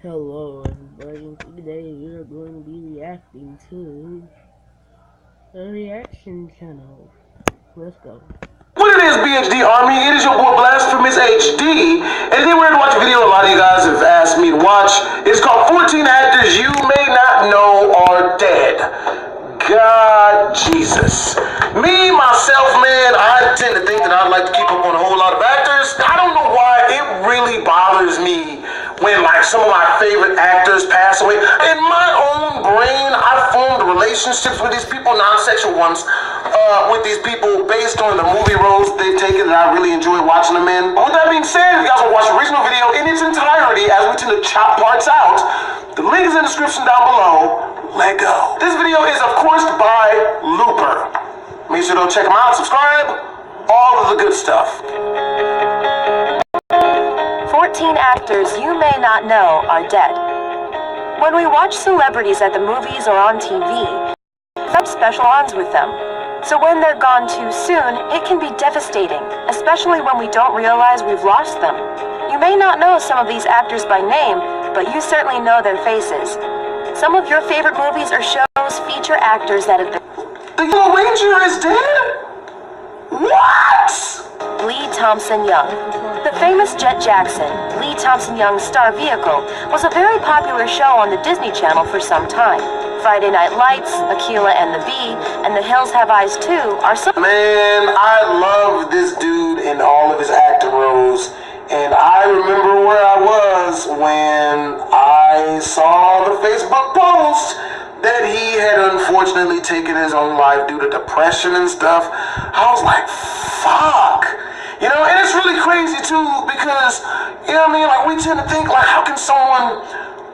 Hello everybody, today we are going to be reacting to a reaction channel. Let's go. What it is, BHD Army, it is your boy Blasphemous HD, and then we're going to watch a video a lot of you guys have asked me to watch. It's called 14 Actors You May Not Know Are Dead. God Jesus. Me, myself, man, I tend to think that I'd like to keep up on a whole lot of actors. I don't know why it really bothers me when like some of my favorite actors pass away. In my own brain, I formed relationships with these people, non-sexual ones, with these people based on the movie roles they've taken that I really enjoy watching them in. With that being said, if you guys want to watch the original video in its entirety, as we tend to chop parts out, the link is in the description down below. Let go. This video is, of course, by Looper. Make sure to check him out, subscribe, all of the good stuff. 14 actors you may not know are dead. When we watch celebrities at the movies or on TV, we have special bonds with them. So when they're gone too soon, it can be devastating, especially when we don't realize we've lost them. You may not know some of these actors by name, but you certainly know their faces. Some of your favorite movies or shows feature actors that have been... The Yellow Ranger is dead? What? Lee Thompson Young. The famous Jet Jackson, Lee Thompson Young's star vehicle, was a very popular show on the Disney Channel for some time. Friday Night Lights, Aquila and the Bee, and The Hills Have Eyes Too are some... Man, I love this dude in all of his acting roles. And I remember where I was when I saw the Facebook post that he had unfortunately taken his own life due to depression and stuff. I was like, fuck. You know, and it's really crazy too because, you know what I mean? Like, we tend to think, like, how can someone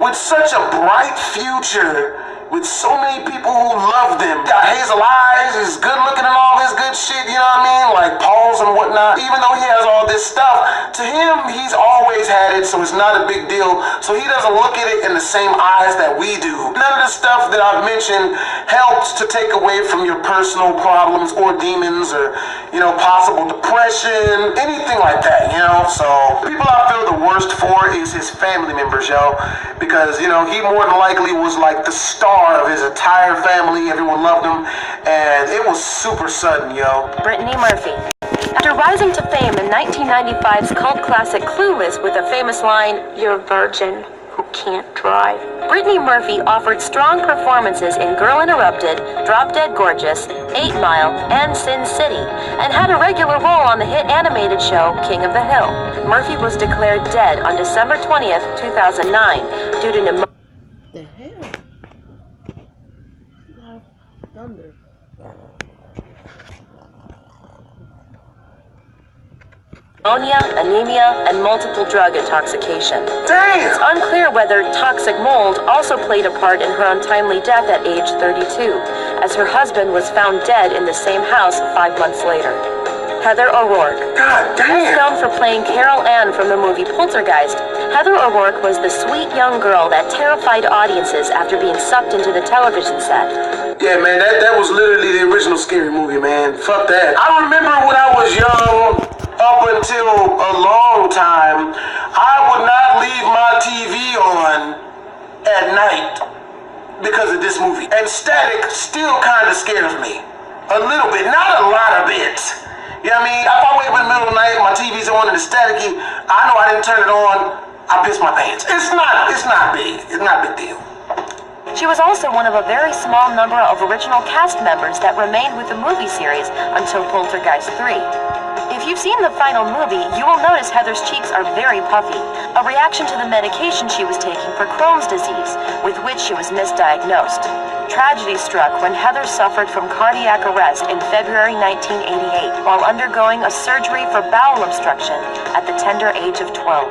with such a bright future, with so many people who love them, got hazel eyes, is good looking and all this good shit, you know what I mean? Like Paul's and whatnot. Even though he has all this stuff, to him, he's always had it, so it's not a big deal. So he doesn't look at it in the same eyes that we do. None of the stuff that I've mentioned helps to take away from your personal problems or demons or, you know, possible depression, anything like that, you know? So people I feel the worst for is his family members, yo. Because, you know, he more than likely was like the star of his entire family. Everyone loved him, and it was super sudden, yo. Brittany Murphy. After rising to fame in 1995's cult classic Clueless with the famous line, "You're a virgin who can't drive," Brittany Murphy offered strong performances in Girl Interrupted, Drop Dead Gorgeous, 8 Mile, and Sin City, and had a regular role on the hit animated show King of the Hill. Murphy was declared dead on December 20th, 2009, due to pneumonia. The hell? Thunder. Anemia, and multiple drug intoxication. Damn! It's unclear whether toxic mold also played a part in her untimely death at age 32, as her husband was found dead in the same house 5 months later. Heather O'Rourke. God Best damn! known for playing Carol Ann from the movie Poltergeist, Heather O'Rourke was the sweet young girl that terrified audiences after being sucked into the television set. Yeah, man, that was literally the original Scary Movie, man. Fuck that. I remember when I was young, up until a long time, I would not leave my TV on at night because of this movie. And static still kind of scares me. A little bit, not a lot of it. You know what I mean? If I wake up in the middle of the night, my TV's on and it's staticky, I know I didn't turn it on, I piss my pants. It's not big. It's not a big deal. She was also one of a very small number of original cast members that remained with the movie series until Poltergeist 3. If you've seen the final movie, you will notice Heather's cheeks are very puffy, a reaction to the medication she was taking for Crohn's disease, with which she was misdiagnosed. Tragedy struck when Heather suffered from cardiac arrest in February 1988 while undergoing a surgery for bowel obstruction at the tender age of 12.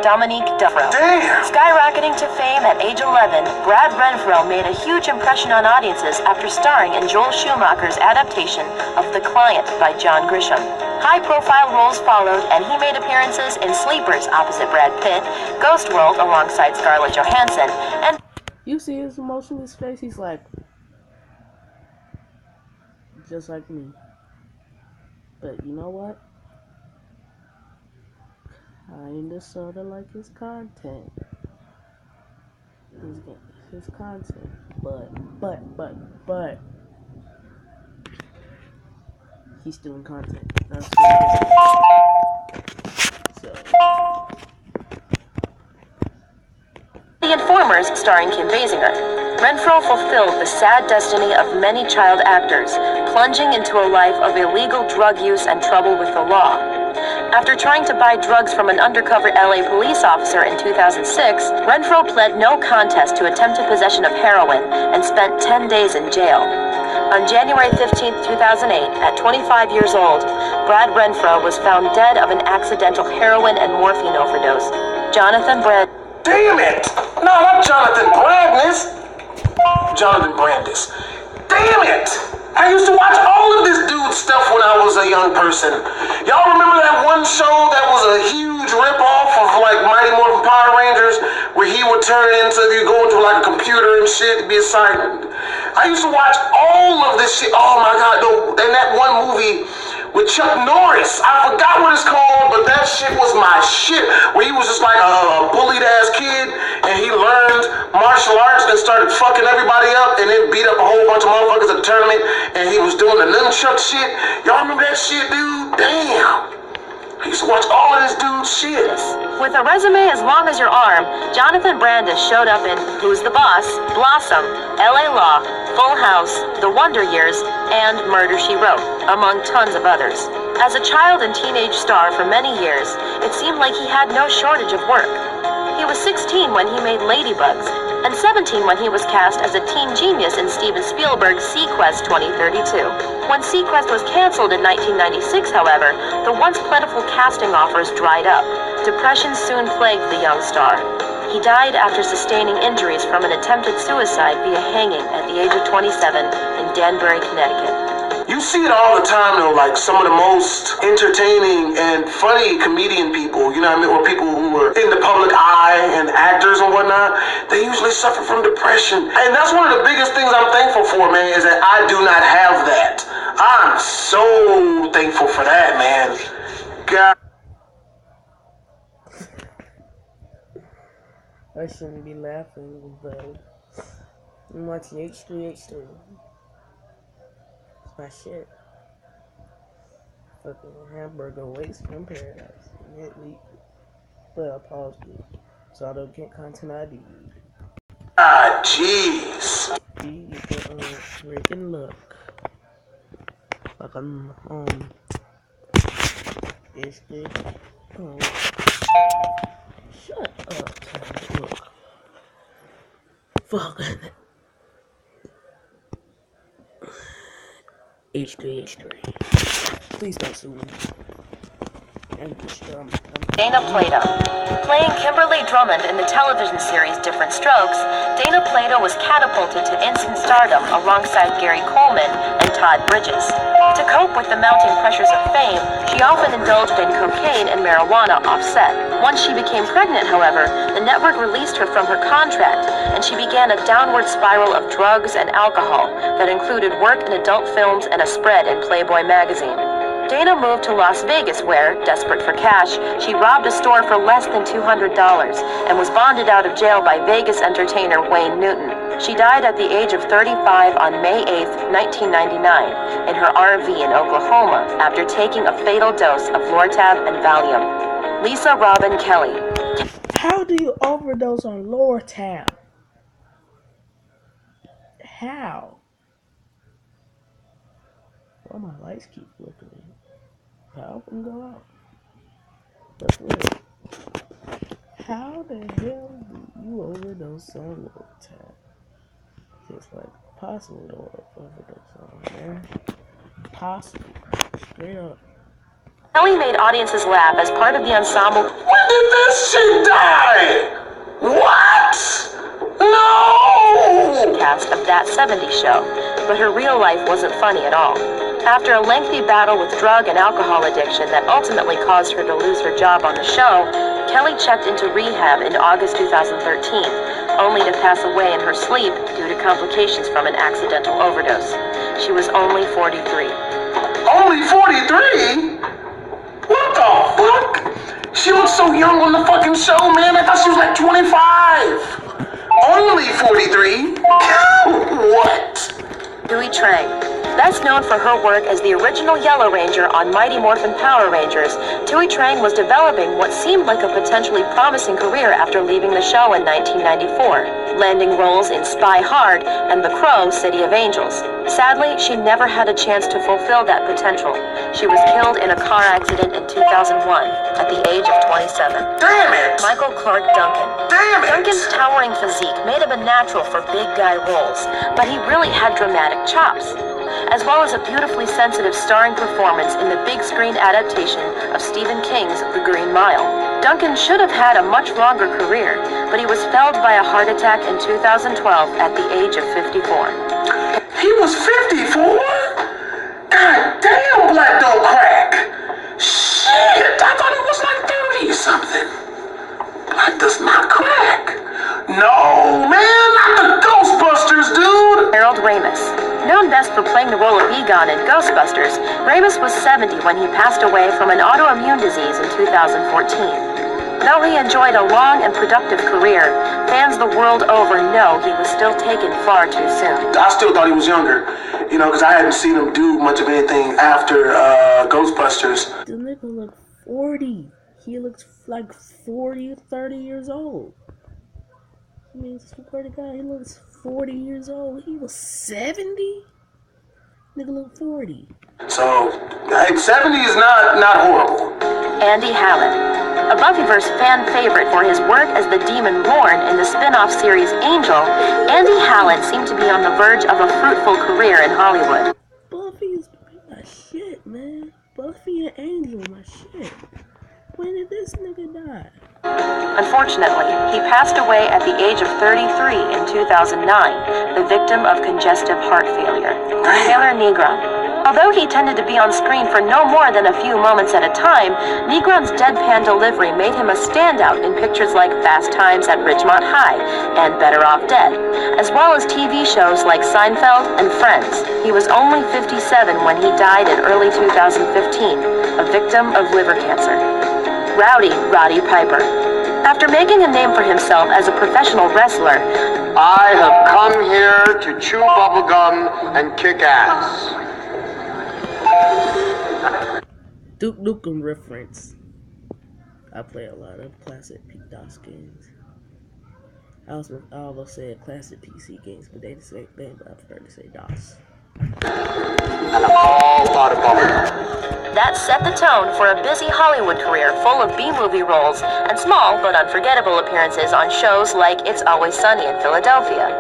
Dominique Duffro. Damn! Skyrocketing to fame at age 11, Brad Renfro made a huge impression on audiences after starring in Joel Schumacher's adaptation of The Client by John Grisham. High-profile roles followed, and he made appearances in Sleepers opposite Brad Pitt, Ghost World alongside Scarlett Johansson, and... You see his emotionless face? He's like, just like me. But you know what? Kinda sorta like his content. his content, but he's doing content. So. The Informers, starring Kim Basinger. Renfro fulfilled the sad destiny of many child actors, plunging into a life of illegal drug use and trouble with the law. After trying to buy drugs from an undercover LA police officer in 2006, Renfro pled no contest to attempted possession of heroin and spent 10 days in jail. On January 15, 2008, at 25 years old, Brad Renfro was found dead of an accidental heroin and morphine overdose. Jonathan Brand. Damn it! No, not Jonathan Brandis. Jonathan Brandis. Damn it! I used to watch all of this dude's stuff when I was a young person. Y'all remember that one show that was a huge ripoff of like Mighty Morphin Power Rangers, where he would turn into, you go into like a computer and shit, be a silent. I used to watch all of this shit. Oh my god, no, and that one movie with Chuck Norris. I forgot what it's called, but that shit was my shit. Where he was just like a bullied ass kid, and he learned martial arts and started fucking everybody up, and then beat up a whole bunch of motherfuckers at the tournament, and he was doing the nunchuck shit. Y'all remember that shit, dude? Damn. I used to watch all of this dude's shit. With a resume as long as your arm, Jonathan Brandis showed up in Who's the Boss, Blossom, LA Law, Full House, The Wonder Years, and Murder, She Wrote, among tons of others. As a child and teenage star for many years, it seemed like he had no shortage of work. He was 16 when he made Ladybugs, and 17 when he was cast as a teen genius in Steven Spielberg's SeaQuest 2032. When SeaQuest was canceled in 1996, however, the once plentiful casting offers dried up. Depression soon plagued the young star. He died after sustaining injuries from an attempted suicide via hanging at the age of 27 in Danbury, Connecticut. You see it all the time though, like some of the most entertaining and funny comedian people, you know what I mean, or people who are in the public eye and actors and whatnot, they usually suffer from depression. And that's one of the biggest things I'm thankful for, man, is that I do not have that. I'm so thankful for that, man. God. I shouldn't be laughing, but I'm watching H3H3. It's my shit. Fucking hamburger waste from paradise. But I paused it so I don't get content ID. Ah, jeez. Freaking look. Like is this shut up, look. Fuck. H3H3. Please don't sue me. Dana Plato. Playing Kimberly Drummond in the television series Different Strokes, Dana Plato was catapulted to instant stardom alongside Gary Coleman and Todd Bridges. To cope with the mounting pressures of fame, she often indulged in cocaine and marijuana offset. Once she became pregnant, however, the network released her from her contract, and she began a downward spiral of drugs and alcohol that included work in adult films and a spread in Playboy magazine. Dana moved to Las Vegas where, desperate for cash, she robbed a store for less than $200 and was bonded out of jail by Vegas entertainer Wayne Newton. She died at the age of 35 on May 8, 1999, in her RV in Oklahoma after taking a fatal dose of Lortab and Valium. Lisa Robin Kelly. How do you overdose on Lortab? How? Why my lights keep flickering? How can go out? That's weird. How the hell do you overdose on Lortab? It's like possible to overdose on, man. Possible. Straight up. Kelly made audiences laugh as part of the ensemble. When did this shit die? What? No! Cast of That 70s Show, but her real life wasn't funny at all. After a lengthy battle with drug and alcohol addiction that ultimately caused her to lose her job on the show, Kelly checked into rehab in August 2013, only to pass away in her sleep due to complications from an accidental overdose. She was only 43. Only 43? What the fuck? She looks so young on the fucking show, man. I thought she was like 25. only 43? What? Dewey Trang. Best known for her work as the original Yellow Ranger on Mighty Morphin Power Rangers, Dewey Trang was developing what seemed like a potentially promising career after leaving the show in 1994, landing roles in Spy Hard and The Crow, City of Angels. Sadly, she never had a chance to fulfill that potential. She was killed in a car accident in 2001 at the age of 27. Damn it! Michael Clark Duncan. Damn it! Duncan's towering physique made him a natural for big guy roles, but he really had dramatic chops, as well as a beautifully sensitive starring performance in the big screen adaptation of Stephen King's The Green Mile. Duncan should have had a much longer career, but he was felled by a heart attack in 2012 at the age of 54. He was 54? God damn, black don't crack. Shit, I thought he was like 30 or something. Black does not crack. No, man, not the Ghostbusters, dude. Harold Ramis. Known best for playing the role of Egon in Ghostbusters, Ramis was 70 when he passed away from an autoimmune disease in 2014. Though he enjoyed a long and productive career, fans the world over know he was still taken far too soon. I still thought he was younger, you know, because I hadn't seen him do much of anything after Ghostbusters. The nigga look 40. He looks like 40 or 30 years old. I mean, swear to God, he looks 40 years old. He was 70? Nigga look 40. So, 70 is not horrible. Andy Hallett. A Buffyverse fan favorite for his work as the demon Lorne in the spin-off series Angel, Andy Hallett seemed to be on the verge of a fruitful career in Hollywood. Buffy is my shit, man. Buffy and Angel, my shit. When did this nigga die? Unfortunately, he passed away at the age of 33 in 2009, the victim of congestive heart failure. Taylor Negron. Although he tended to be on screen for no more than a few moments at a time, Negron's deadpan delivery made him a standout in pictures like Fast Times at Ridgemont High and Better Off Dead, as well as TV shows like Seinfeld and Friends. He was only 57 when he died in early 2015, a victim of liver cancer. Rowdy Roddy Piper. After making a name for himself as a professional wrestler, I have come here to chew bubblegum and kick ass. Duke Nukem reference. I play a lot of classic DOS games. I almost said classic PC games, but they the same thing, but I prefer to say DOS. And I'm all out of bubblegum. that set the tone for a busy Hollywood career full of B-movie roles and small but unforgettable appearances on shows like It's Always Sunny in Philadelphia.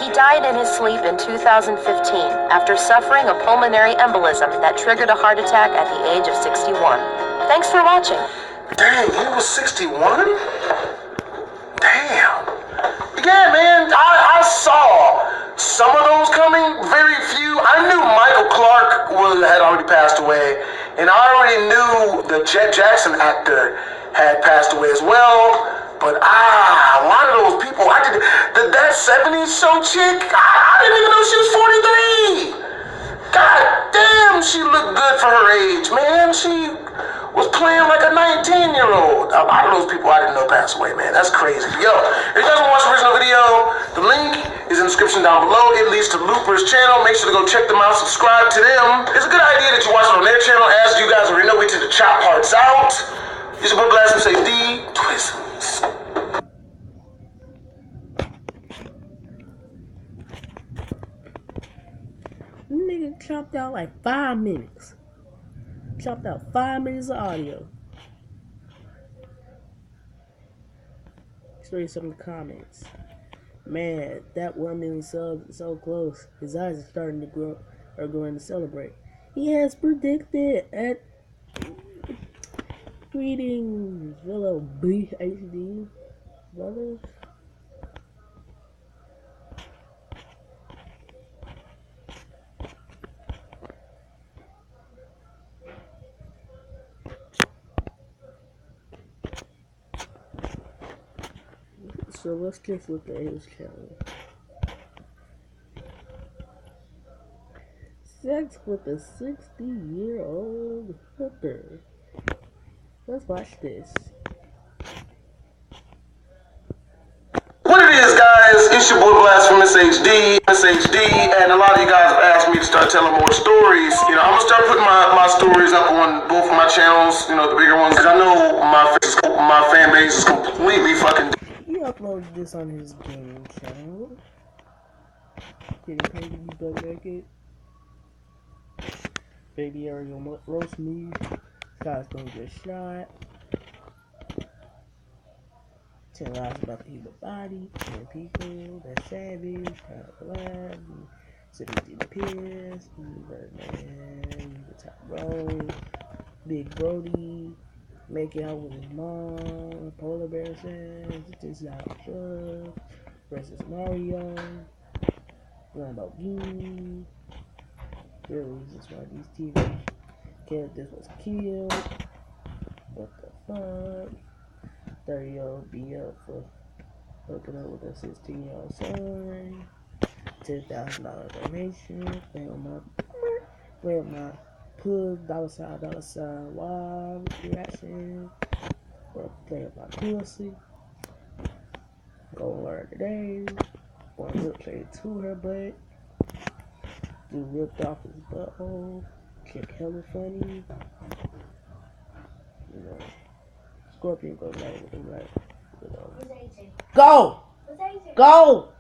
He died in his sleep in 2015 after suffering a pulmonary embolism that triggered a heart attack at the age of 61. Thanks for watching. Dang, he was 61? Damn. Yeah, man, I saw some of those coming, very few. I knew Michael Clark had already passed away, and I already knew the Jet Jackson actor had passed away as well. But a lot of those people, that 70s show chick, I didn't even know she was 43. God damn, she looked good for her age, man. She was playing like a 19-year-old. A lot of those people I didn't know passed away, man. That's crazy. Yo, if you guys want to watch the original video, the link is in the description down below. It leads to Looper's channel. Make sure to go check them out, subscribe to them. It's a good idea that you watch it on their channel. As you guys already know, we tend to chop parts out. Use your book glass and say D Twisms. Nigga chopped out like 5 minutes. Chopped out 5 minutes of audio. Show you some of the comments. Man, that 1 million subs is so close. His eyes are starting to grow, are going to celebrate. He has predicted at greetings, fellow BHD brothers. So let's just look at his channel. Sex with a 60-year-old hooker. Let's watch this. What it is, guys, It's your boy Blasphemous HD, and a lot of you guys have asked me to start telling more stories. You know, I'm gonna start putting my stories up on both of my channels, you know, the bigger ones, because I know my fan base is completely fucking. He uploaded this on his gaming channel. Getting paid to be butt naked. Baby Ariel roast me. Guys gonna get shot. 10 lies about the human body. 10 people that's savage. Kind of black. Sitting in the piss. Birdman. The top row. Big Brody. Making out with his mom. Polar Bear says. This is how drugs. Versus Mario. Lamborghini. Real reasons why these TV characters was killed. What the fuck? 30-year-old be up for hooking up with a 16-year-old son. $10,000 donation. Play on my pug, $sign, wild reaction. Or play on my pussy. Go learn today. One lip play to her butt. Dude ripped off his butthole. Kick hella funny. You know. Scorpion goes right with him, right? You know. Go! Go!